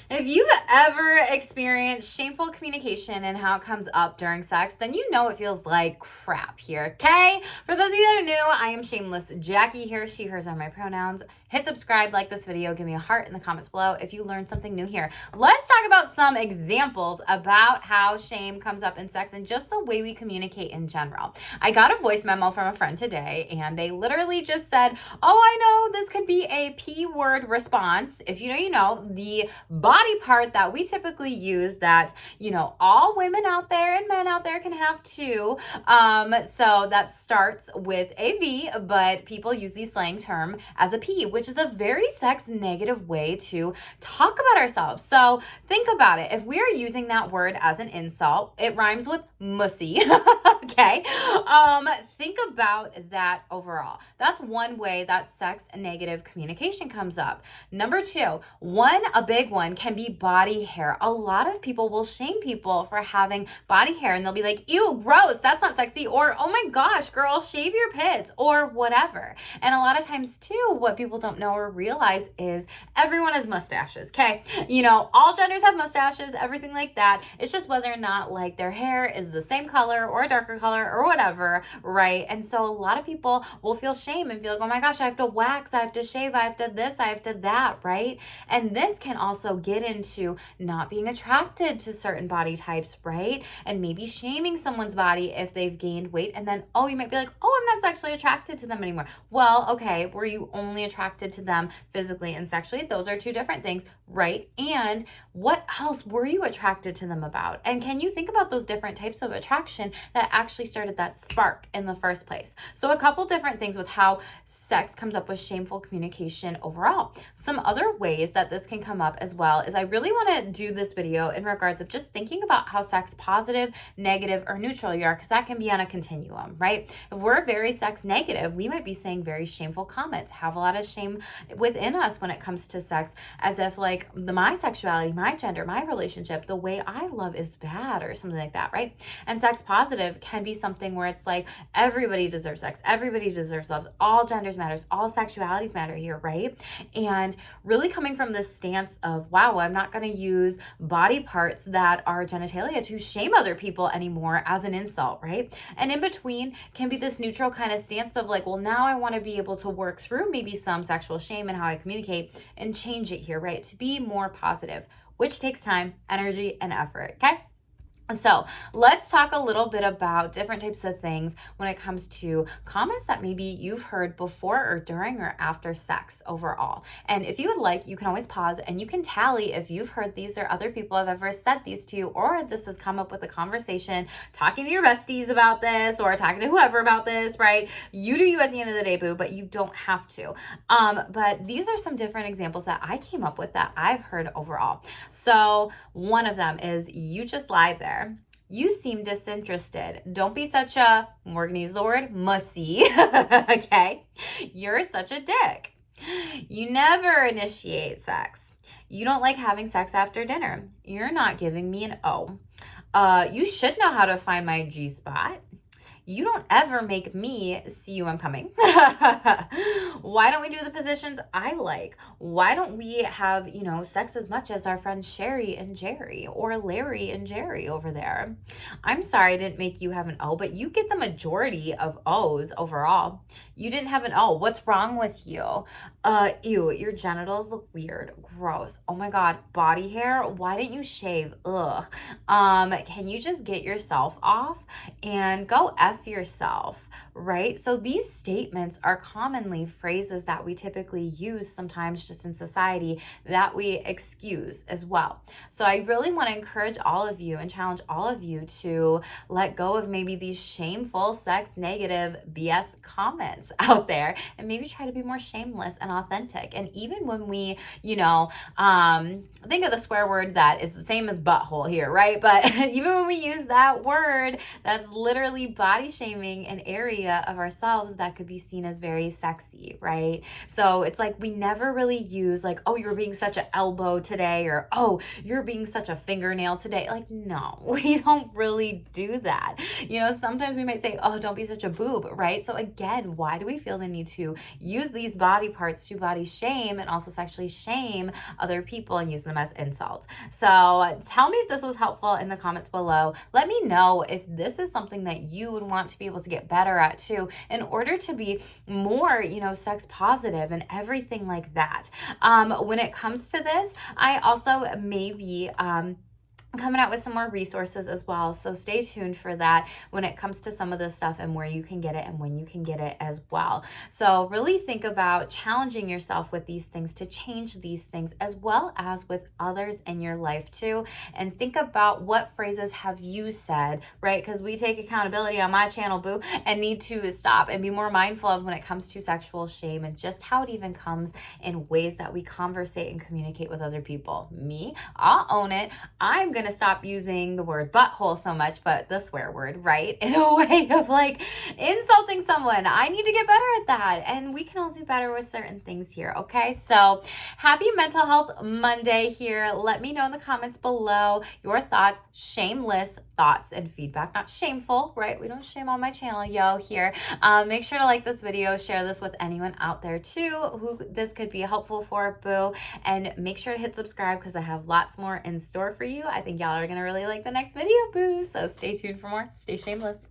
If you've ever experienced shameful communication and how it comes up during sex, then you know it feels like crap here, okay? For those of you that are new, I am Shameless Jackie here. She, hers are my pronouns. Hit subscribe, like this video, give me a heart in the comments below if you learned something new here. Let's talk about some examples about how shame comes up in sex and just the way we communicate in general. I got a voice memo from a friend today, and they literally just said, oh, I know this could be a P word response. If you know, you know, the body part that we typically use that, you know, all women out there and men out there can have too. So that starts with a V, but people use the slang term as a P, which is a very sex negative way to talk about ourselves. So think about it. If we are using that word as an insult, it rhymes with mussy. Okay. Think about that overall. That's one way that sex negative communication comes up. Number two, a big one can be body hair. A lot of people will shame people for having body hair, and they'll be like, ew, gross, that's not sexy, or oh my gosh, girl, shave your pits, or whatever. And a lot of times too, what people don't know or realize is everyone has mustaches, okay? You know, all genders have mustaches, everything like that. It's just whether or not like their hair is the same color or a darker color or whatever, right? And so a lot of people will feel shame and feel like, oh my gosh, I have to wax, I have to shave, I have to this, I have to that, right? And this can also get into not being attracted to certain body types, right? And maybe shaming someone's body if they've gained weight, and then, oh, you might be like, oh, I'm not sexually attracted to them anymore. Well, okay, were you only attracted to them physically and sexually? Those are two different things, right? And what else were you attracted to them about? And can you think about those different types of attraction that actually started that spark in the first place? So a couple different things with how sex comes up with shameful communication overall. Some other ways that this can come up as well is I really want to do this video in regards of just thinking about how sex positive, negative, or neutral you are, because that can be on a continuum, right? If we're very sex negative, we might be saying very shameful comments, have a lot of shame within us when it comes to sex, as if like my sexuality, my gender, my relationship, the way I love is bad or something like that, right? And sex positive can be something where it's like everybody deserves sex, everybody deserves love, all genders matters, all sexualities matter here, right? And really coming from this stance of, wow, I'm not going to use body parts that are genitalia to shame other people anymore as an insult, right? And in between can be this neutral kind of stance of like, well, now I want to be able to work through maybe some sexual shame and how I communicate and change it here, right? To be more positive, which takes time, energy, and effort, okay? So let's talk a little bit about different types of things when it comes to comments that maybe you've heard before or during or after sex overall. And if you would like, you can always pause and you can tally if you've heard these or other people have ever said these to you, or this has come up with a conversation, talking to your besties about this or talking to whoever about this, right? You do you at the end of the day, boo, but you don't have to. But these are some different examples that I came up with that I've heard overall. So one of them is, you just lie there. You seem disinterested. Don't be such a, we're going to use the word mussy, okay? You're such a dick. You never initiate sex. You don't like having sex after dinner. You're not giving me an O. You should know how to find my G-spot. You don't ever make me see you, I'm coming. Why don't we do the positions I like? Why don't we have, you know, sex as much as our friends Sherry and Jerry, or Larry and Jerry over there? I'm sorry I didn't make you have an O, but you get the majority of O's overall. You didn't have an O. What's wrong with you? Ew, your genitals look weird. Gross. Oh my God, body hair? Why didn't you shave? Ugh. Can you just get yourself off and go F yourself, right? So these statements are commonly phrases that we typically use sometimes just in society that we excuse as well. So I really want to encourage all of you and challenge all of you to let go of maybe these shameful, sex negative BS comments out there and maybe try to be more shameless and authentic. And even when we, you know, think of the swear word that is the same as butthole here, right? But even when we use that word, that's literally body shaming an area of ourselves that could be seen as very sexy, right? So it's like we never really use like, oh, you're being such an elbow today, or oh, you're being such a fingernail today. Like, no, we don't really do that. You know, sometimes we might say, oh, don't be such a boob, right? So again, why do we feel the need to use these body parts starts to body shame and also sexually shame other people and use them as insults. So tell me if this was helpful in the comments below. Let me know if this is something that you would want to be able to get better at too, in order to be more, sex positive and everything like that. When it comes to this, I also maybe coming out with some more resources as well. So stay tuned for that when it comes to some of this stuff and where you can get it and when you can get it as well. So really think about challenging yourself with these things to change these things, as well as with others in your life too. And think about what phrases have you said, right? Because we take accountability on my channel, boo, and need to stop and be more mindful of when it comes to sexual shame and just how it even comes in ways that we conversate and communicate with other people. Me, I'll own it. I'm going to stop using the word butthole so much, but the swear word, right? In a way of like insulting someone. I need to get better at that. And we can all do better with certain things here. Okay. So happy Mental Health Monday here. Let me know in the comments below your thoughts, shameless thoughts and feedback, not shameful, right? We don't shame on my channel, yo, here. Make sure to like this video, share this with anyone out there too who this could be helpful for, boo. And make sure to hit subscribe because I have lots more in store for you. I think y'all are going to really like the next video, boo. So stay tuned for more. Stay shameless.